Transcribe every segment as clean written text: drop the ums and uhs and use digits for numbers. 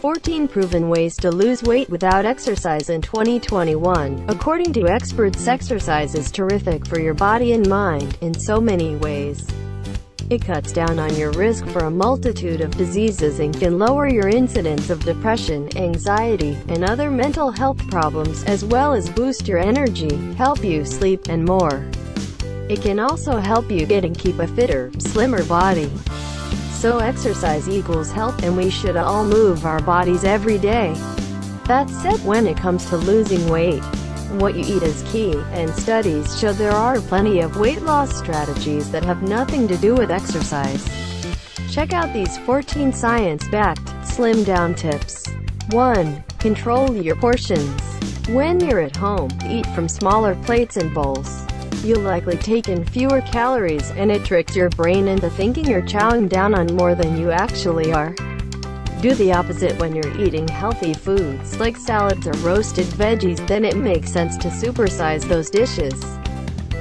14 proven ways to lose weight without exercise in 2021. According to experts, exercise is terrific for your body and mind in so many ways. It cuts down on your risk for a multitude of diseases and can lower your incidence of depression, anxiety, and other mental health problems, as well as boost your energy, help you sleep, and more. It can also help you get and keep a fitter, slimmer body. So exercise equals health, and we should all move our bodies every day. That said, when it comes to losing weight, what you eat is key, and studies show there are plenty of weight loss strategies that have nothing to do with exercise. Check out these 14 science-backed, slim-down tips. 1. Control your portions. When you're at home, eat from smaller plates and bowls. You'll likely take in fewer calories, and it tricks your brain into thinking you're chowing down on more than you actually are. Do the opposite when you're eating healthy foods, like salads or roasted veggies, then it makes sense to supersize those dishes.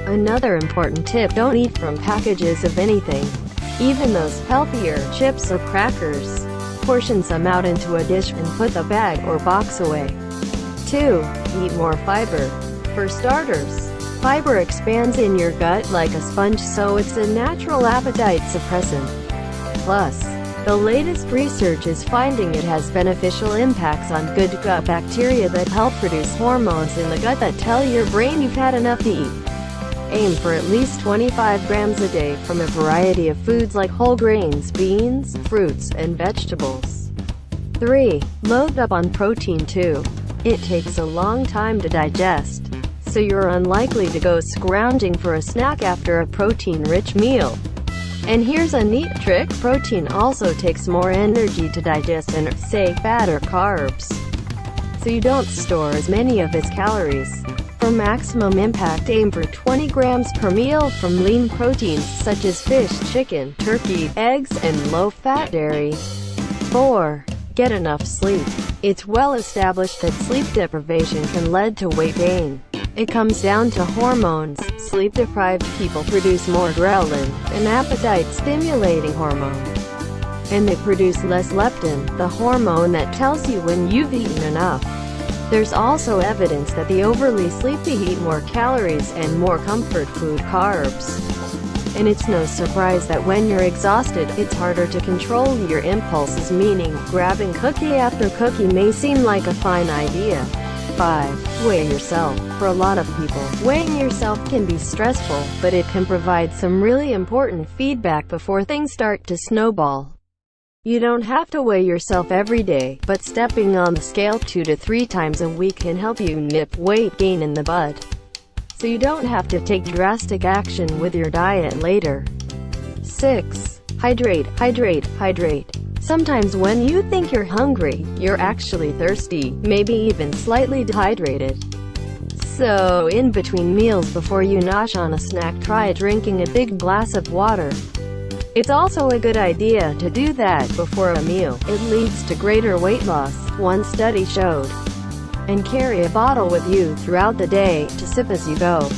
Another important tip: don't eat from packages of anything, even those healthier chips or crackers. Portion some out into a dish and put the bag or box away. 2. Eat more fiber. For starters, fiber expands in your gut like a sponge, so it's a natural appetite suppressant. Plus, the latest research is finding it has beneficial impacts on good gut bacteria that help produce hormones in the gut that tell your brain you've had enough to eat. Aim for at least 25 grams a day from a variety of foods like whole grains, beans, fruits, and vegetables. 3. Load up on protein too. It takes a long time to digest, so you're unlikely to go scrounging for a snack after a protein-rich meal. And here's a neat trick: protein also takes more energy to digest than, say, fat or carbs, so you don't store as many of its calories. For maximum impact, aim for 20 grams per meal from lean proteins such as fish, chicken, turkey, eggs, and low-fat dairy. 4. Get enough sleep. It's well established that sleep deprivation can lead to weight gain. It comes down to hormones. Sleep-deprived people produce more ghrelin, an appetite-stimulating hormone, and they produce less leptin, the hormone that tells you when you've eaten enough. There's also evidence that the overly sleepy eat more calories and more comfort food carbs. And it's no surprise that when you're exhausted, it's harder to control your impulses, meaning grabbing cookie after cookie may seem like a fine idea. 5. Weigh yourself. For a lot of people, weighing yourself can be stressful, but it can provide some really important feedback before things start to snowball. You don't have to weigh yourself every day, but stepping on the scale 2 to 3 times a week can help you nip weight gain in the bud, so you don't have to take drastic action with your diet later. 6. Hydrate, hydrate, hydrate. Sometimes when you think you're hungry, you're actually thirsty, maybe even slightly dehydrated. So, in between meals, before you nosh on a snack, try drinking a big glass of water. It's also a good idea to do that before a meal. It leads to greater weight loss, one study showed. And carry a bottle with you throughout the day to sip as you go.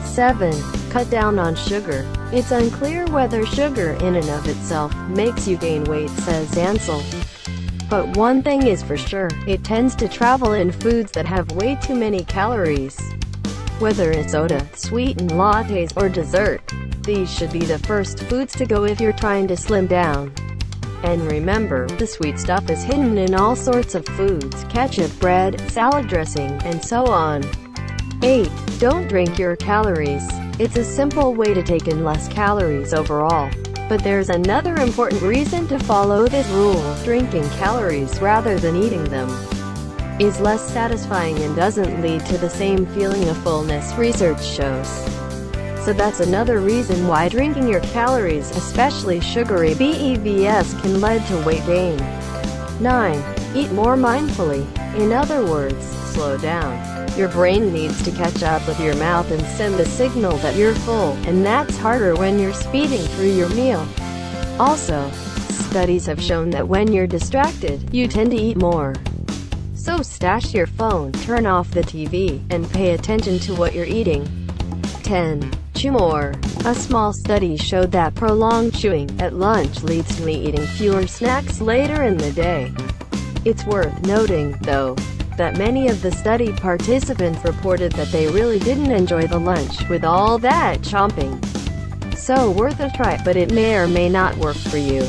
7. Cut down on sugar. It's unclear whether sugar in and of itself makes you gain weight, says Ansel. But one thing is for sure, it tends to travel in foods that have way too many calories. Whether it's soda, sweetened lattes, or dessert, these should be the first foods to go if you're trying to slim down. And remember, the sweet stuff is hidden in all sorts of foods: ketchup, bread, salad dressing, and so on. 8. Don't drink your calories. It's a simple way to take in less calories overall. But there's another important reason to follow this rule: drinking calories rather than eating them is less satisfying and doesn't lead to the same feeling of fullness, research shows. So that's another reason why drinking your calories, especially sugary BEVs, can lead to weight gain. 9. Eat more mindfully. In other words, slow down. Your brain needs to catch up with your mouth and send the signal that you're full, and that's harder when you're speeding through your meal. Also, studies have shown that when you're distracted, you tend to eat more. So stash your phone, turn off the TV, and pay attention to what you're eating. 10. Chew more. A small study showed that prolonged chewing at lunch leads to me eating fewer snacks later in the day. It's worth noting, though, that many of the study participants reported that they really didn't enjoy the lunch, with all that chomping. So worth a try, but it may or may not work for you.